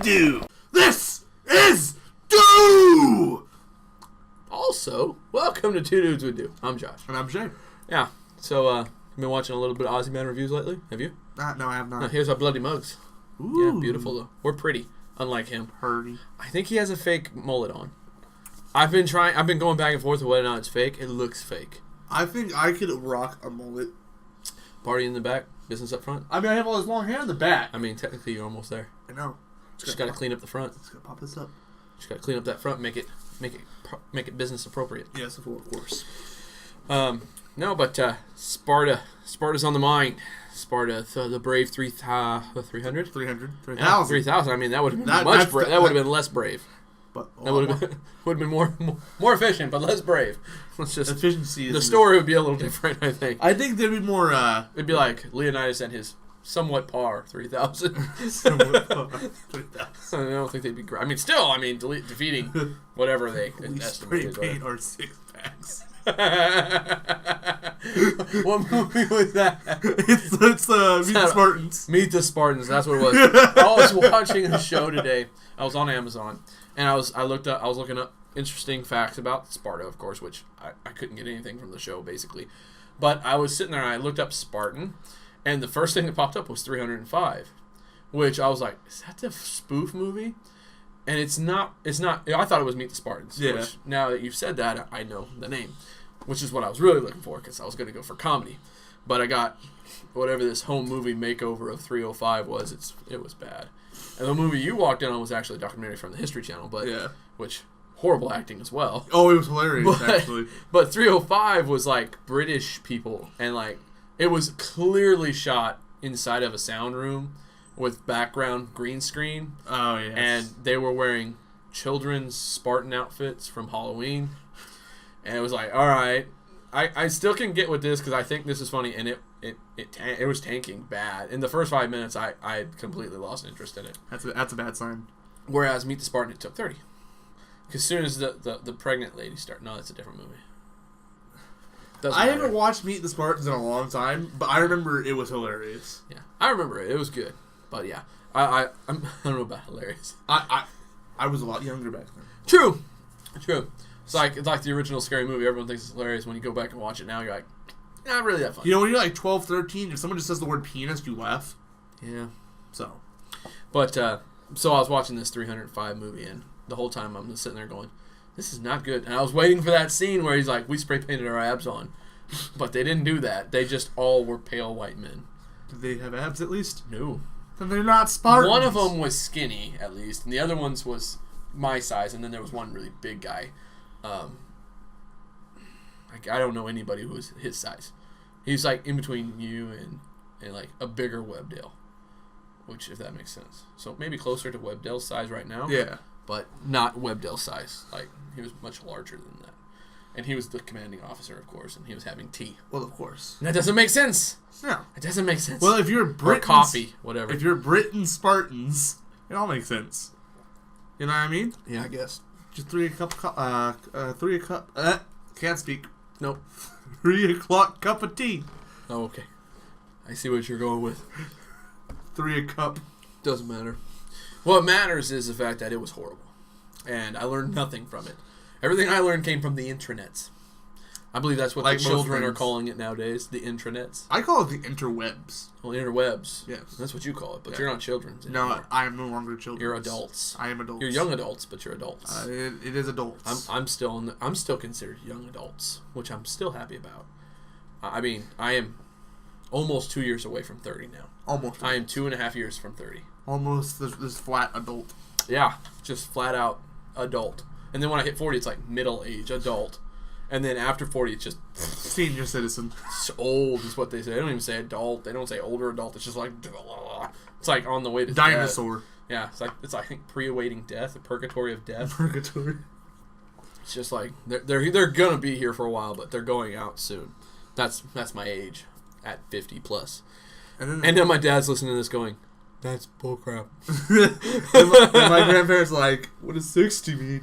do. This is Do! Also, welcome to Two Dudes Would Do. I'm Josh. And I'm Shae. Yeah, so, you've been watching a little bit of Aussie Man reviews lately? Have you? No, I have not. Here's our bloody mugs. Ooh. Yeah, beautiful though. We're pretty, unlike him. Purdy. I think he has a fake mullet on. I've been going back and forth with whether or not it's fake. It looks fake. I think I could rock a mullet. Party in the back, business up front. I mean, I have all this long hair in the back. I mean, technically you're almost there. I know. Just gotta clean up the front. Just gotta pop this up. Just gotta clean up that front, make it business appropriate. Yes, of course. No, but Sparta's on the mind. Sparta, the brave 300? 300? 3,000. 3,000. I mean, that would have been that would have been less brave. But that would have been more efficient, but less brave. Let's just efficiency. The story would be a little different, I think. I think there'd be more. It'd be like Leonidas and his somewhat par 3,000. Somewhat par 3,000. I don't think they'd be great. I mean, still, defeating whatever they we spray paint our 6-packs. What movie was that? It's Meet the Spartans. Meet the Spartans. That's what it was. I was watching a show today. I was on Amazon, and I was looking up interesting facts about Sparta, of course, which I couldn't get anything from the show basically. But I was sitting there and I looked up Spartan, and the first thing that popped up was 305, which I was like, is that the spoof movie? And it's not. I thought it was Meet the Spartans. Yeah. Which, now that you've said that, I know the name, which is what I was really looking for because I was going to go for comedy. But I got whatever this home movie makeover of 305 was. It was bad. And the movie you walked in on was actually a documentary from the History Channel, but which horrible acting as well. Oh, it was hilarious actually. But 305 was like British people, and like it was clearly shot inside of a sound room with background green screen. Oh, yes. And they were wearing children's Spartan outfits from Halloween. And it was like, all right, I still can get with this because I think this is funny. And it was tanking bad. In the first 5 minutes, I completely lost interest in it. That's a bad sign. Whereas Meet the Spartan, it took 30. Because as soon as the pregnant lady started, no, that's a different movie. I haven't watched Meet the Spartans in a long time, but I remember it was hilarious. Yeah, I remember it. It was good. But yeah, I don't know about hilarious. I was a lot younger back then. True. It's like the original Scary Movie. Everyone thinks it's hilarious. When you go back and watch it now, you're like, not really that funny. You know, when you're like 12, 13, if someone just says the word penis, you laugh. Yeah. So I was watching this 305 movie, and the whole time I'm just sitting there going, this is not good. And I was waiting for that scene where he's like, we spray painted our abs on. But they didn't do that. They just all were pale white men. Did they have abs at least? No. Then they're not Spartans. One of them was skinny, at least, and the other ones was my size, and then there was one really big guy. I don't know anybody who was his size. He's like in between you and like a bigger Webdale, which, if that makes sense. So maybe closer to Webdale's size right now. Yeah. But not Webdale's size. Like, he was much larger than that. And he was the commanding officer, of course, and he was having tea. Well, of course. And that doesn't make sense. No. It doesn't make sense. Well, if you're Britons... Or coffee, whatever. If you're Britain Spartans, it all makes sense. You know what I mean? Yeah, I guess. Just 3 o'clock... can't speak. Nope. 3 o'clock cup of tea. Oh, okay. I see what you're going with. 3 a cup. Doesn't matter. What matters is the fact that it was horrible. And I learned nothing from it. Everything I learned came from the intranets. I believe that's what the children are calling it nowadays, the intranets. I call it the interwebs. Well, interwebs. Yes. That's what you call it, but you're not children anymore. No, I am no longer children. You're adults. I am adults. You're young adults, but you're adults. It is adults. I'm still considered young adults, which I'm still happy about. I mean, I am almost 2 years away from 30 now. Almost. I am 2.5 years from 30. Almost this flat adult. Yeah, just flat out adult. And then when I hit 40, it's like middle age adult. And then after 40, it's just senior citizen. It's old is what they say. They don't even say adult. They don't say older adult. It's just like it's like on the way to dinosaur. Death. Yeah, it's like I think pre-awaiting death, the purgatory of death. Purgatory. It's just like they're gonna be here for a while, but they're going out soon. That's my age at 50 plus. And then my dad's listening to this going, that's bullcrap. and my grandparents are like, what does 60 mean?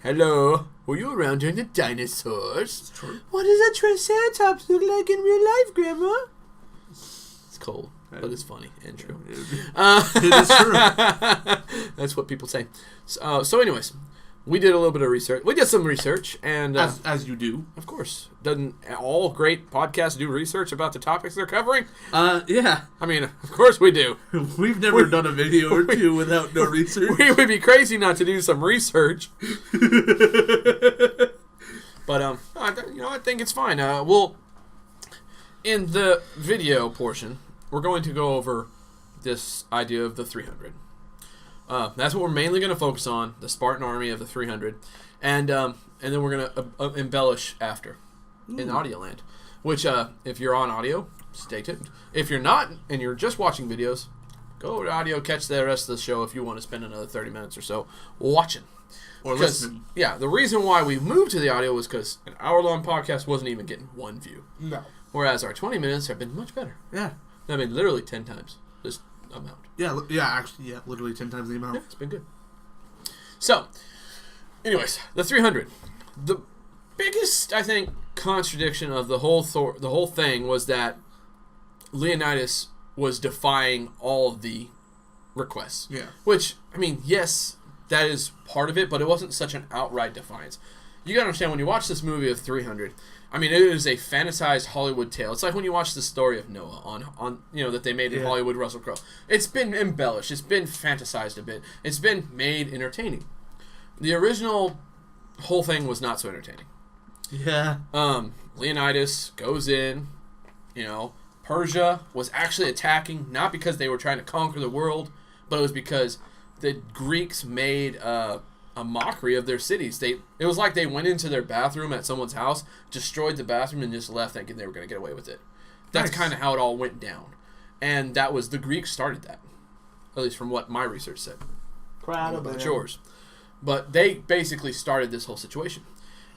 Hello. Were you around during the dinosaurs? What does a triceratops look like in real life, Grandma? It's cold. but it's funny and true. It is true. That's what people say. So anyways, we did a little bit of research. We did some research, and as you do, of course. Doesn't all great podcasts do research about the topics they're covering? Yeah. I mean, of course we do. We've never done a video or two without no research. We would be crazy not to do some research. But I think it's fine. We'll in the video portion, we're going to go over this idea of the 300. That's what we're mainly going to focus on, the Spartan army of the 300, and then we're going to embellish after in audio land. Which, if you're on audio, stay tuned. If you're not and you're just watching videos, go over to audio, catch the rest of the show if you want to spend another 30 minutes or so watching. Or listening. Yeah, the reason why we moved to the audio was because an hour-long podcast wasn't even getting one view. No. Whereas our 20 minutes have been much better. Yeah. I mean, literally 10 times this amount. Yeah, actually, literally 10 times the amount. Yeah, it's been good. So, anyways, the 300. The biggest, I think, contradiction of the whole thing was that Leonidas was defying all of the requests. Yeah. Which, I mean, yes, that is part of it, but it wasn't such an outright defiance. You gotta understand, when you watch this movie of 300, I mean, it is a fantasized Hollywood tale. It's like when you watch the story of Noah on that they made in Hollywood, Russell Crowe. It's been embellished. It's been fantasized a bit. It's been made entertaining. The original whole thing was not so entertaining. Yeah. Leonidas goes in, Persia was actually attacking, not because they were trying to conquer the world, but it was because the Greeks made a mockery of their cities. It was like they went into their bathroom at someone's house, destroyed the bathroom, and just left thinking they were going to get away with it. That's kind of how it all went down. And that was, the Greeks started that. At least from what my research said. Proud about yours. But they basically started this whole situation.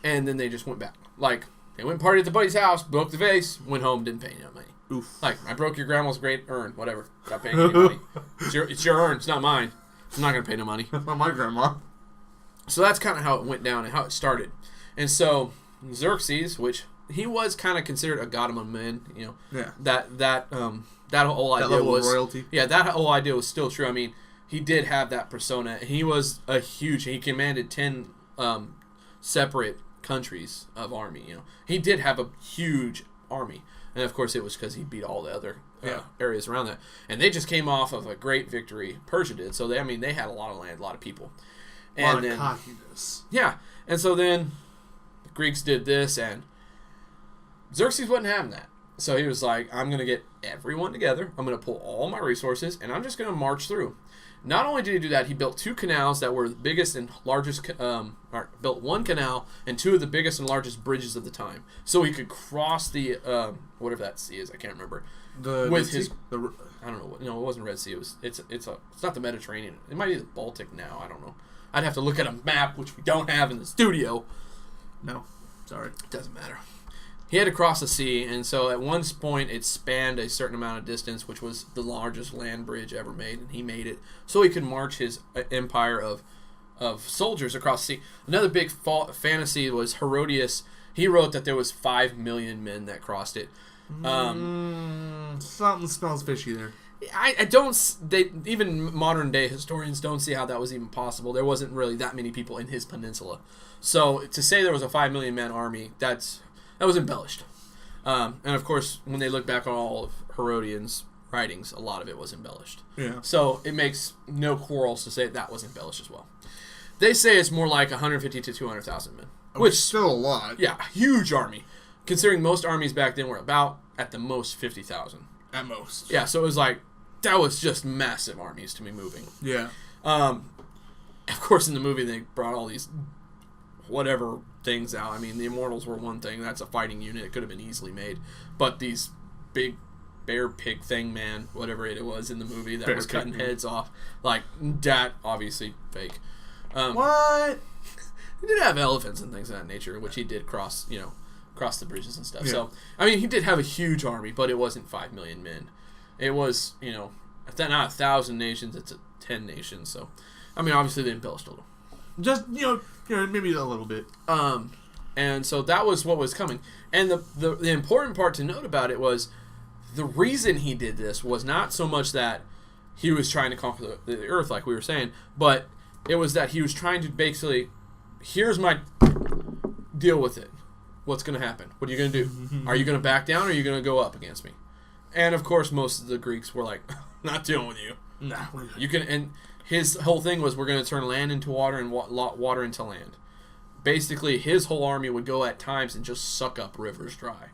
And then they just went back. Like, they went and partied at the buddy's house, broke the vase, went home, didn't pay any money. Oof. Like, I broke your grandma's great urn, whatever. Not paying any money. It's your urn, it's not mine. I'm not going to pay no money. That's not my grandma. So that's kind of how it went down and how it started. And so Xerxes, which he was kind of considered a god among men, Yeah. That whole idea level was of royalty. Yeah, that whole idea was still true. I mean, he did have that persona. He was he commanded 10 separate countries of army. He did have a huge army, and of course it was because he beat all the other areas around that. And they just came off of a great victory. Persia did. So they had a lot of land, a lot of people. And then, cockiness. Yeah. And so then the Greeks did this, and Xerxes wasn't having that. So he was like, I'm going to get everyone together. I'm going to pull all my resources, and I'm just going to march through. Not only did he do that, he built 2 canals that were the biggest and largest, built 1 canal and 2 of the biggest and largest bridges of the time. So he could cross the, whatever that sea is, I can't remember. I don't know. No, it wasn't Red Sea. It's not the Mediterranean. It might be the Baltic now. I don't know. I'd have to look at a map, which we don't have in the studio. No, sorry. It doesn't matter. He had to cross the sea, and so at one point it spanned a certain amount of distance, which was the largest land bridge ever made, and he made it so he could march his empire of soldiers across the sea. Another big fantasy was Herodias. He wrote that there was 5 million men that crossed it. Something smells fishy there. I don't. Even modern day historians don't see how that was even possible. There wasn't really that many people in his peninsula, so to say there was a 5 million man army, that was embellished. And of course, when they look back on all of Herodian's writings, a lot of it was embellished. Yeah. So it makes no quarrels to say that was embellished as well. They say it's more like 150 to 200,000 men, which is still a lot. Yeah, huge army, considering most armies back then were about at the most 50,000. At most. Yeah, so it was like, that was just massive armies to be moving. Yeah. Of course, in the movie, they brought all these whatever things out. I mean, the Immortals were one thing. That's a fighting unit. It could have been easily made. But these big bear pig thing, man, whatever it was in the movie that was cutting heads off, like, that, obviously, fake. What? He did have elephants and things of that nature, which he did cross the bridges and stuff. Yeah. So, I mean, he did have a huge army, but it wasn't 5 million men. It was, not 1,000 nations, it's 10 nations. So, I mean, obviously they embellished a little. Just, maybe a little bit. And so that was what was coming. And the important part to note about it was the reason he did this was not so much that he was trying to conquer the earth, like we were saying, but it was that he was trying to basically, here's my deal with it. What's going to happen? What are you going to do? Are you going to back down or are you going to go up against me? And of course, most of the Greeks were like, not dealing with you. Nah. You can, and his whole thing was, we're going to turn land into water and water into land. Basically, his whole army would go at times and just suck up rivers dry.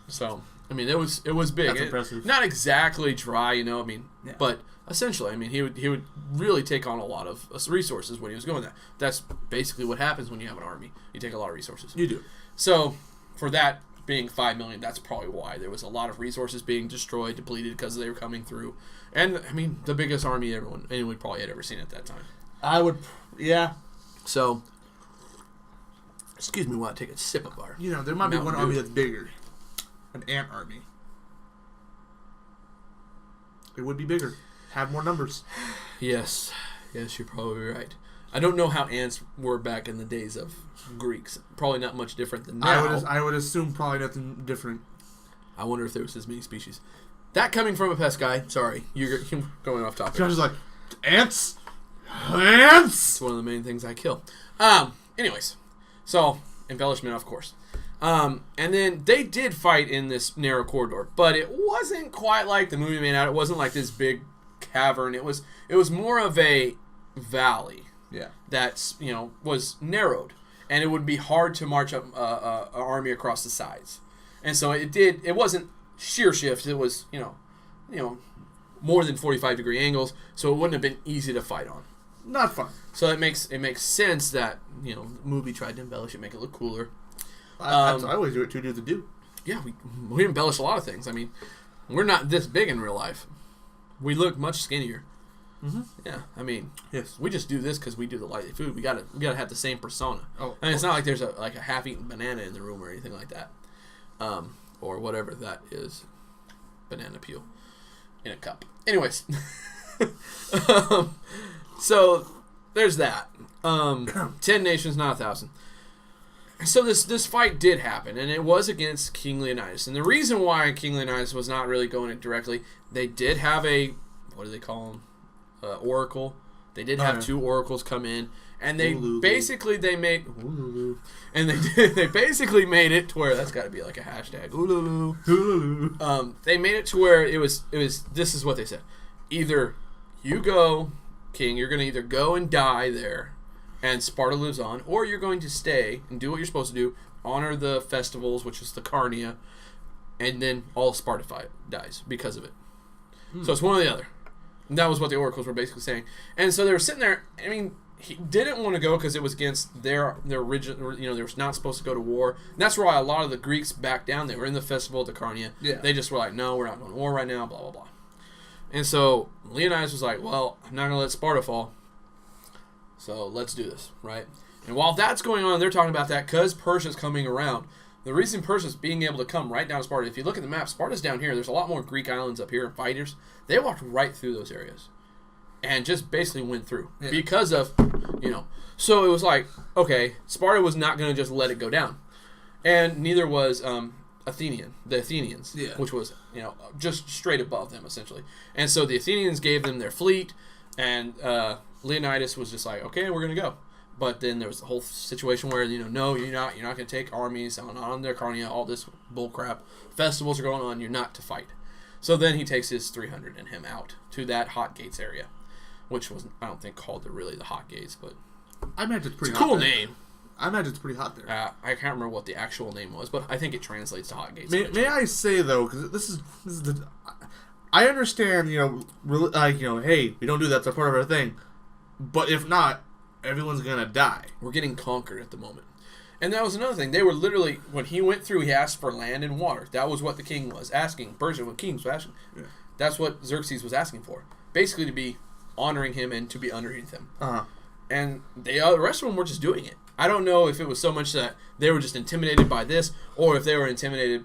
So, I mean, it was big. That's impressive. Not exactly dry, you know. I mean, yeah. But essentially, I mean, he would really take on a lot of resources when he was going there. That's basically what happens when you have an army. You take a lot of resources. You do. So, for that being 5 million, that's probably why there was a lot of resources being destroyed, depleted, because they were coming through. And I mean, the biggest army anyone probably had ever seen at that time. I would, yeah. So, excuse me while I take a sip of our. You know, there might be one army that's bigger, an ant army. It would be bigger, have more numbers. Yes, you're probably right. I don't know how ants were back in the days of Greeks. Probably not much different than now. I would assume probably nothing different. I wonder if there was as many species. That coming from a pest guy. Sorry, you're going off topic. Josh is like, ants? Ants? It's one of the main things I kill. Anyways, so embellishment, of course. And then they did fight in this narrow corridor, but it wasn't quite like the movie made out. It wasn't like this big cavern. It was more of a valley. Yeah. That's, was narrowed, and it would be hard to march up an army across the sides. And so it wasn't sheer shift. It was, more than 45-degree angles, so it wouldn't have been easy to fight on. Not fun. So it makes sense that, the movie tried to embellish it, make it look cooler. I always do it to do the do. Yeah, we embellish a lot of things. I mean, we're not this big in real life. We look much skinnier. Mm-hmm. Yeah, I mean, yes, we just do this because we do the light food. We gotta have the same persona. Oh, I mean, it's not like there's a half-eaten banana in the room or anything like that, or whatever that is, banana peel in a cup. Anyways, so there's that. 10 nations, not 1,000. So this fight did happen, and it was against King Leonidas. And the reason why King Leonidas was not really going it directly, they did have what do they call them? Oracle. They did have 2 oracles come in, and they basically they made they basically made it to where that's got to be like a hashtag. They made it to where it was. This is what they said: either you go, King, you're going to either go and die there, and Sparta lives on, or you're going to stay and do what you're supposed to do, honor the festivals, which is the Carnia, and then all Sparta dies because of it. So it's one or the other. And that was what the oracles were basically saying. And so they were sitting there. I mean, he didn't want to go because it was against their original. They were not supposed to go to war. And that's why a lot of the Greeks backed down. They were in the festival at the Carnia. Yeah. They just were like, no, we're not going to war right now. Blah blah blah. And so Leonidas was like, well, I'm not going to let Sparta fall. So let's do this, right? And while that's going on, they're talking about that because Persia's coming around. The reason Persia's being able to come right down to Sparta, if you look at the map, Sparta's down here. There's a lot more Greek islands up here and fighters. They walked right through those areas and just basically went through because of, So it was like, okay, Sparta was not going to just let it go down. And neither was the Athenians, which was, just straight above them, essentially. And so the Athenians gave them their fleet, and Leonidas was just like, okay, we're going to go. But then there was the whole situation where, no, you're not going to take armies on their Carnia, all this bullcrap. Festivals are going on, you're not to fight. So then he takes his 300 and him out to that Hot Gates area, which was, I don't think, called really the Hot Gates, but I imagine it's pretty it's hot. A cool there. name. I imagine it's pretty hot there. I can't remember what the actual name was, but I think it translates to Hot Gates. May I say, though, because this is the... I understand, hey, we don't do that, it's part of our thing. But if not, everyone's gonna die. We're getting conquered at the moment. And that was another thing. They were literally, when he went through, he asked for land and water. That was what the king was asking. Persia, when kings was asking. Yeah. That's what Xerxes was asking for. Basically to be honoring him and to be underneath him. Uh-huh. And the rest of them were just doing it. I don't know if it was so much that they were just intimidated by this, or if they were intimidated,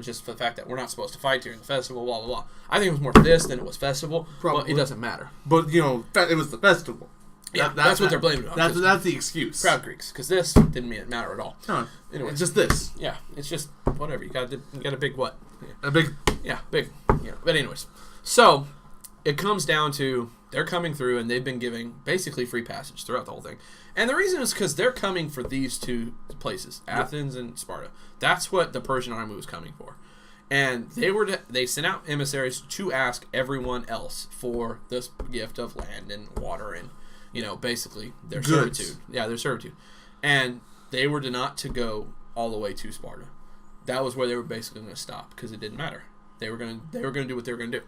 just for the fact that we're not supposed to fight during the festival, blah, blah, blah. I think it was more for this than it was festival. Probably. But it doesn't matter. But, it was the festival. Yeah, that's what they're blaming it on. That's the excuse. Proud Greeks, because this didn't matter at all. No, anyway, it's just this. Yeah, it's just whatever. You got a big what? A big Yeah, big. Yeah, but anyways, so it comes down to they're coming through and they've been giving basically free passage throughout the whole thing. And the reason is because they're coming for these two places, Athens and Sparta. That's what the Persian army was coming for. And they sent out emissaries to ask everyone else for this gift of land and water and, basically their servitude. Yeah, their servitude. And they were not to go all the way to Sparta. That was where they were basically going to stop because it didn't matter. They were going to do what they were going to do.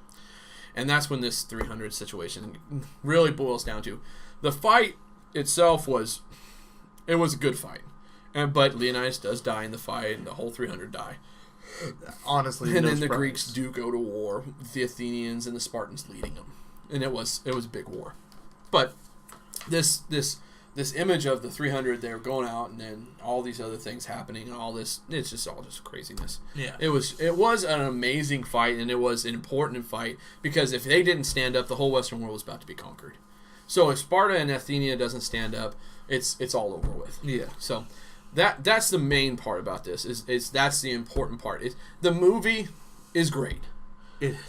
And that's when this 300 situation really boils down to. The fight itself was a good fight. But Leonidas does die in the fight and the whole 300 die. Honestly, and then the Greeks do go to war with the Athenians and the Spartans leading them. And it was a big war. But this image of the 300, they're going out and then all these other things happening and all this, it's just all just craziness. Yeah. It was an amazing fight and it was an important fight because if they didn't stand up, the whole Western world was about to be conquered. So if Sparta and Athenia doesn't stand up, it's all over with. Yeah. So that's the main part about this. Is that's the important part. The movie is great.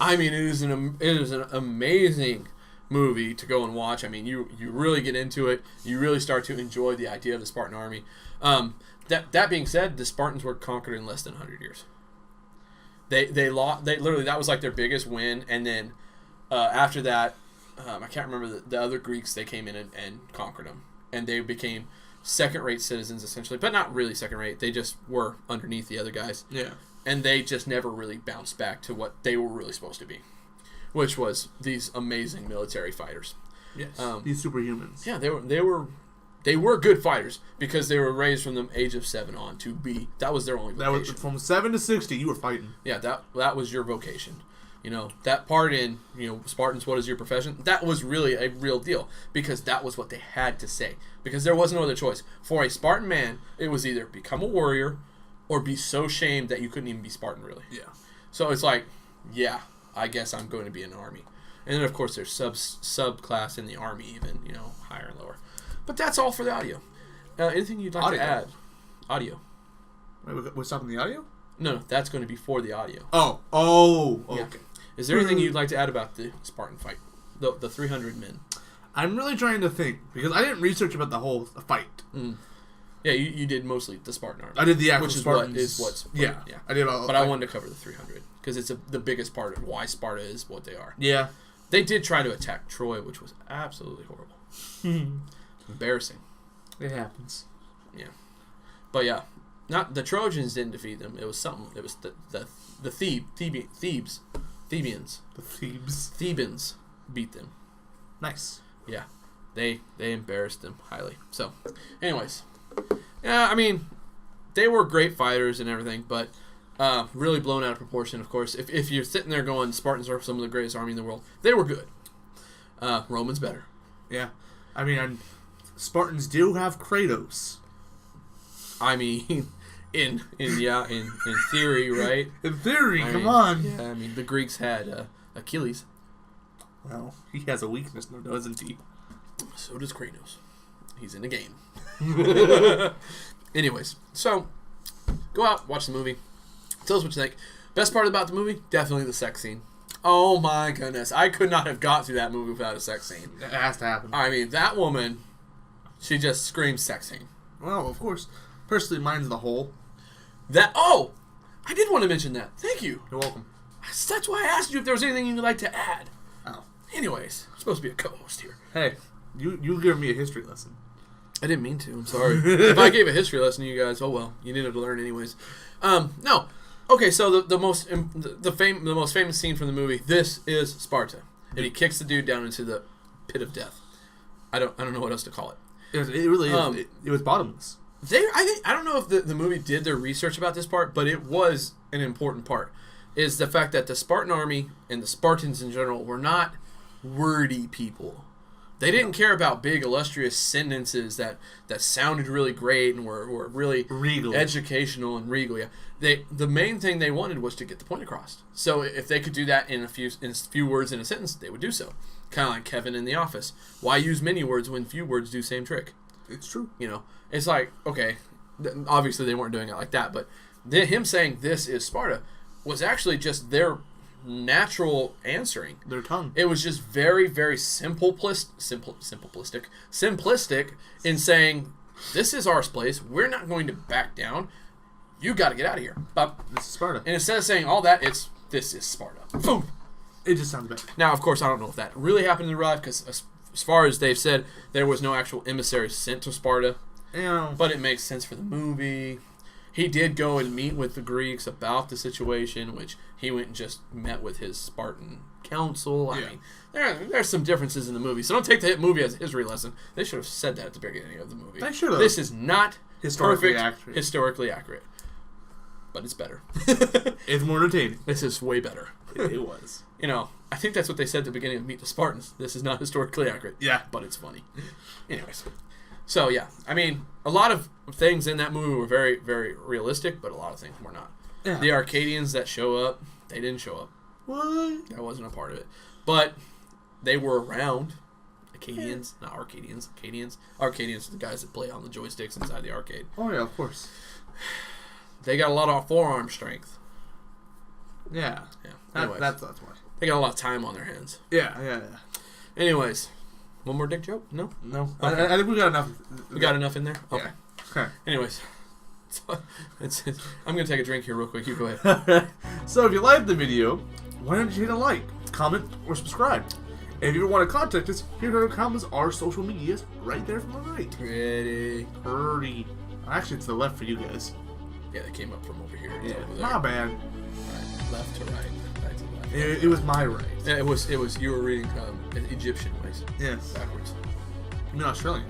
I mean, it is an amazing movie to go and watch. I mean, you really get into it. You really start to enjoy the idea of the Spartan army. That being said, the Spartans were conquered in less than 100 years. They lost. They literally, that was like their biggest win. And then after that, I can't remember the other Greeks. They came in and conquered them, and they became second-rate citizens essentially, but not really second-rate. They just were underneath the other guys. Yeah, and they just never really bounced back to what they were really supposed to be, which was these amazing military fighters. Yes, these superhumans. Yeah, they were good fighters because they were raised from the age of 7 on to be. That was their only vocation. That was from 7 to 60. You were fighting. Yeah, that was your vocation. That part in, Spartans, what is your profession? That was really a real deal because that was what they had to say because there was no other choice. For a Spartan man, it was either become a warrior or be so shamed that you couldn't even be Spartan, really. Yeah. So it's like, yeah, I guess I'm going to be in an army. And then, of course, there's subclass in the army even, higher and lower. But that's all for the audio. Anything you'd like to add? Audio. Wait, we're stopping the audio? No, that's going to be for the audio. Oh, okay. Yeah. Is there anything you'd like to add about the Spartan fight? The 300 men. I'm really trying to think because I didn't research about the whole fight. Mm. Yeah, you did mostly the Spartan army. I did the actual which is Spartans. what's yeah. I did all. But I wanted to cover the 300 because it's the biggest part of why Sparta is what they are. Yeah. They did try to attack Troy, which was absolutely horrible. Embarrassing. It happens. Yeah. But yeah, not the Trojans didn't defeat them. It was something. It was the Thebans. The Thebans beat them. Nice. Yeah. They embarrassed them highly. So, anyways. Yeah, I mean, they were great fighters and everything, but really blown out of proportion, of course. If you're sitting there going, Spartans are some of the greatest army in the world, they were good. Romans better. Yeah. I mean, Spartans do have Kratos. I mean, in theory, right? In theory, come on. Yeah, I mean, the Greeks had Achilles. Well, he has a weakness, doesn't he? So does Kratos. He's in the game. Anyways, so go out, watch the movie. Tell us what you think. Best part about the movie? Definitely the sex scene. Oh my goodness. I could not have got through that movie without a sex scene. It has to happen. I mean, that woman, she just screams sex scene. Well, of course. Personally, mine's the hole. I did want to mention that. Thank you. You're welcome. That's why I asked you if there was anything you'd like to add. Oh. Anyways, I'm supposed to be a co-host here. Hey, you give me a history lesson. I didn't mean to. I'm sorry. If I gave a history lesson to you guys, oh well. You needed to learn anyways. No. Okay, so the most famous scene from the movie. This is Sparta, and he kicks the dude down into the pit of death. I don't know what else to call it. It really is. It was bottomless. I don't know if the movie did their research about this part, but it was an important part. Is the fact that the Spartan army and the Spartans in general were not wordy people. They didn't care about big, illustrious sentences that sounded really great and were really regal, educational and regal. Yeah, the main thing they wanted was to get the point across. So if they could do that in a few words in a sentence, they would do so. Kind of like Kevin in The Office. Why use many words when few words do same trick? It's true. It's like, okay, obviously they weren't doing it like that, but him saying this is Sparta was actually just their natural answering. Their tongue. It was just very, very simplistic in saying, this is our place. We're not going to back down. You got to get out of here. This is Sparta. And instead of saying all that, this is Sparta. Boom. It just sounds better. Now, of course, I don't know if that really happened in real life, because as far as they've said, there was no actual emissary sent to Sparta. Yeah. But it makes sense for the movie. He did go and meet with the Greeks about the situation, which he went and just met with his Spartan council. I mean, there's some differences in the movie, so don't take the movie as a history lesson. They should have said that at the beginning of the movie. They should have. This is not historically accurate. But it's better. It's more entertaining. This is way better. It was. You know, I think that's what they said at the beginning of Meet the Spartans. This is not historically accurate. Yeah. But it's funny. Anyways. So, yeah. I mean, a lot of things in that movie were very, very realistic, but a lot of things were not. Yeah. The Arcadians that show up, they didn't show up. What? That wasn't a part of it. But they were around. Acadians, not Arcadians. Arcadians are the guys that play on the joysticks inside the arcade. Oh, yeah, of course. They got a lot of forearm strength. Yeah. Yeah. Anyways, that's why. they got a lot of time on their hands. Yeah. Anyways, one more dick joke? No? Okay. I think we got enough. We got enough in there? Okay. Yeah. Okay. Anyways, I'm going to take a drink here real quick. You go ahead. So if you liked the video, why don't you hit a like, comment, or subscribe? And if you want to contact us, here are the comments, our social medias, right there from the right. Pretty. Actually, it's the left for you guys. Yeah, they came up from over here. Yeah, over there. my bad. Right. Left to right. Right to left. It was my right. Yeah, it was. You were reading Egyptian ways. Yes. Backwards. You mean Australian?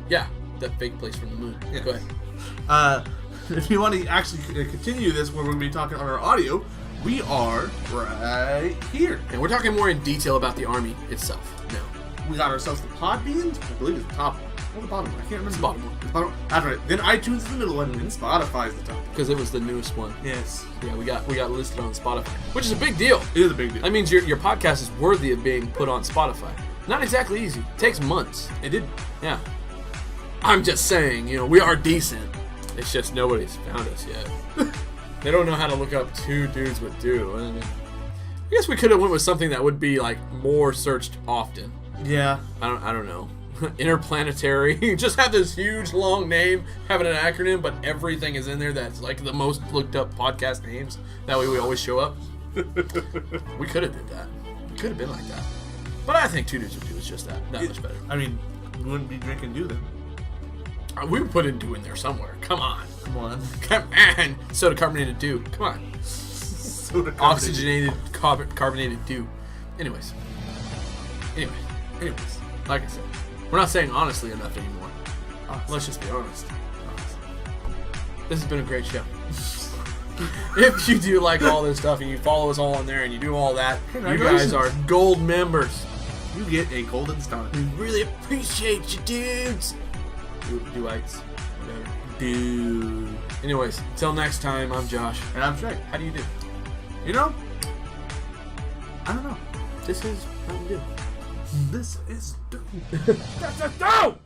Yeah, that fake place from the moon. Yes. Go ahead. If you want to actually continue this, where we're going to be talking on our audio, we are right here. And we're talking more in detail about the army itself now. We got ourselves the Podbeans, which I believe is the top one. Or the bottom one. I can't remember. It's the bottom one. The bottom. That's right. Then iTunes is the middle one, and then Spotify is the top one. Because it was the newest one. Yes. Yeah, we got listed on Spotify, which is a big deal. It is a big deal. That means your podcast is worthy of being put on Spotify. Not exactly easy. It takes months. It did. Yeah. I'm just saying, we are decent. It's just nobody's found us yet. They don't know how to look up two dudes with do. I guess we could have went with something that would be like more searched often. Yeah. I don't know. Interplanetary. Just have this huge long name, having an acronym, but everything is in there that's like the most looked up podcast names. That way we always show up. We could have did that. We could have been like that. But I think two dudes with do is just that much better. I mean, we wouldn't be drinking do then. We would put in do in there somewhere. Come on. Come on. Soda carbonated dew. Come on. Soda Oxygenated carbonated dew. Anyways. Like I said, we're not saying honestly enough anymore. Let's just be honest. This has been a great show. If you do like all this stuff and you follow us all on there and you do all that, you guys are gold members. You get a golden star. We really appreciate you, dudes. Do-ites. Whatever. Dude. Anyways, until next time, I'm Josh. And I'm Shae. How do you do? I don't know. This is how you do. This is dope. That's a dope!